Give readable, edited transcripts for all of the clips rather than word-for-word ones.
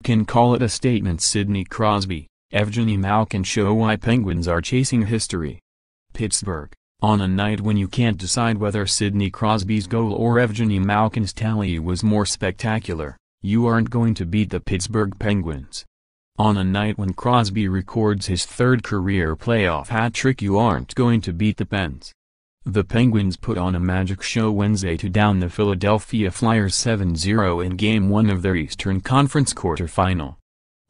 can call it a statement. Sidney Crosby, Evgeni Malkin show why Penguins are chasing history. Pittsburgh, on a night when you can't decide whether Sidney Crosby's goal or Evgeni Malkin's tally was more spectacular, you aren't going to beat the Pittsburgh Penguins. On a night when Crosby records his third career playoff hat trick, you aren't going to beat the Pens. The Penguins put on a magic show Wednesday to down the Philadelphia Flyers 7-0 in Game 1 of their Eastern Conference quarterfinal.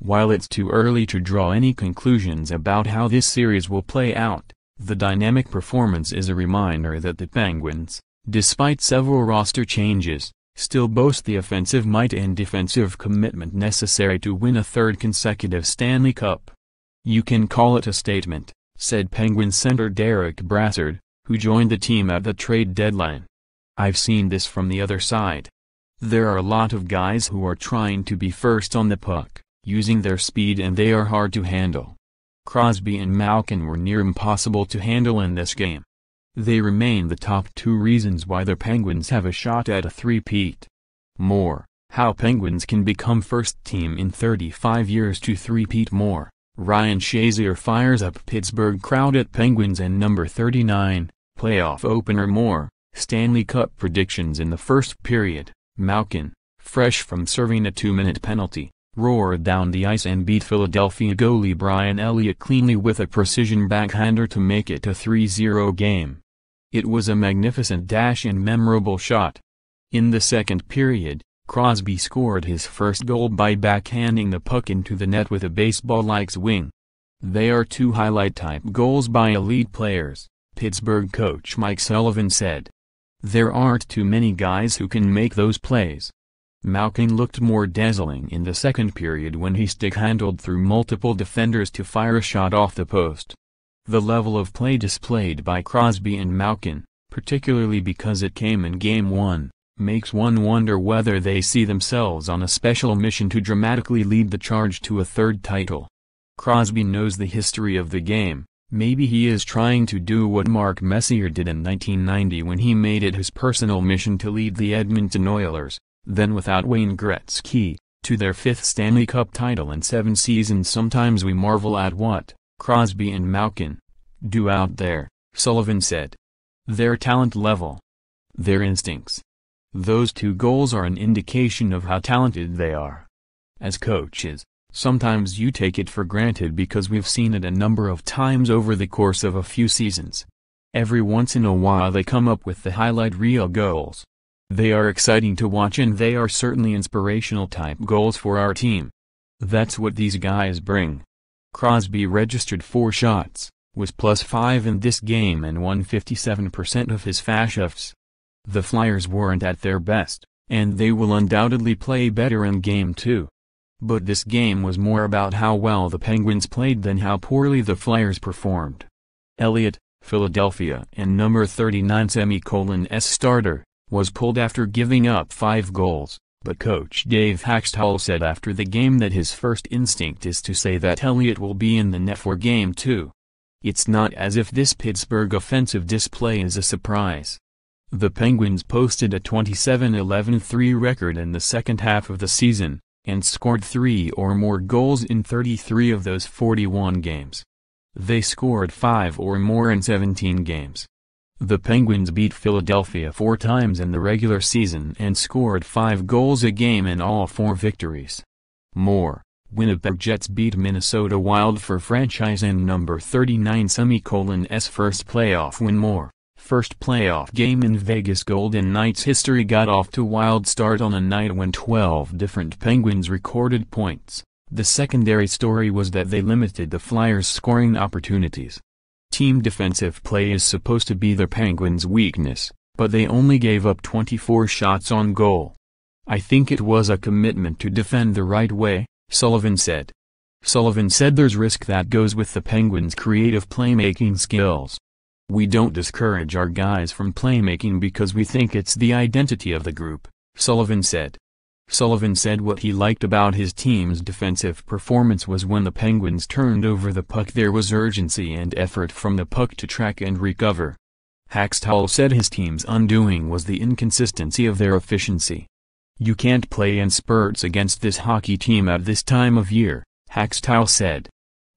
While it's too early to draw any conclusions about how this series will play out, the dynamic performance is a reminder that the Penguins, despite several roster changes, still boast the offensive might and defensive commitment necessary to win a third consecutive Stanley Cup. "You can call it a statement," said Penguins center Derek Brassard, who joined the team at the trade deadline. "I've seen this from the other side. There are a lot of guys who are trying to be first on the puck, using their speed, and they are hard to handle. Crosby and Malkin were near impossible to handle in this game. They remain the top two reasons why the Penguins have a shot at a three-peat." More, how Penguins can become first team in 35 years to three-peat. More, Ryan Shazier fires up Pittsburgh crowd at Penguins and number 39, playoff opener. More, Stanley Cup predictions in the first period. Malkin, fresh from serving a 2-minute penalty, roared down the ice and beat Philadelphia goalie Brian Elliott cleanly with a precision backhander to make it a 3-0 game. It was a magnificent dash and memorable shot. In the second period, Crosby scored his first goal by backhanding the puck into the net with a baseball-like swing. "They are two highlight-type goals by elite players," Pittsburgh coach Mike Sullivan said. "There aren't too many guys who can make those plays." Malkin looked more dazzling in the second period when he stick-handled through multiple defenders to fire a shot off the post. The level of play displayed by Crosby and Malkin, particularly because it came in Game 1, makes one wonder whether they see themselves on a special mission to dramatically lead the charge to a third title. Crosby knows the history of the game. Maybe he is trying to do what Mark Messier did in 1990 when he made it his personal mission to lead the Edmonton Oilers, then without Wayne Gretzky, to their 5th Stanley Cup title in 7 seasons. "Sometimes we marvel at what Crosby and Malkin do out there," Sullivan said. "Their talent level. Their instincts. Those 2 goals are an indication of how talented they are. As coaches, sometimes you take it for granted because we've seen it a number of times over the course of a few seasons. Every once in a while they come up with the highlight reel goals. They are exciting to watch, and they are certainly inspirational type goals for our team. That's what these guys bring." Crosby registered 4 shots, was +5 in this game, and won 57% of his faceoffs. The Flyers weren't at their best, and they will undoubtedly play better in Game 2. But this game was more about how well the Penguins played than how poorly the Flyers performed. Elliott, Philadelphia and number 39 starter, was pulled after giving up 5 goals, but coach Dave Hakstol said after the game that his first instinct is to say that Elliott will be in the net for Game 2. "It's not as if this Pittsburgh offensive display is a surprise." The Penguins posted a 27-11-3 record in the second half of the season, and scored 3 or more goals in 33 of those 41 games. They scored 5 or more in 17 games. The Penguins beat Philadelphia 4 times in the regular season and scored 5 goals a game in all 4 victories. More, Winnipeg Jets beat Minnesota Wild for franchise and number 39's first playoff win. More, first playoff game in Vegas. Golden Knights history got off to a wild start on a night when 12 different Penguins recorded points. The secondary story was that they limited the Flyers' scoring opportunities. Team defensive play is supposed to be the Penguins' weakness, but they only gave up 24 shots on goal. "I think it was a commitment to defend the right way," Sullivan said. Sullivan said there's risk that goes with the Penguins' creative playmaking skills. "We don't discourage our guys from playmaking because we think it's the identity of the group," Sullivan said. Sullivan said what he liked about his team's defensive performance was when the Penguins turned over the puck there was urgency and effort from the puck to track and recover. Hakstol said his team's undoing was the inconsistency of their efficiency. "You can't play in spurts against this hockey team at this time of year," Hackstyle said.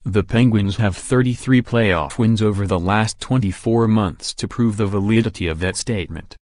The Penguins have 33 playoff wins over the last 24 months to prove the validity of that statement.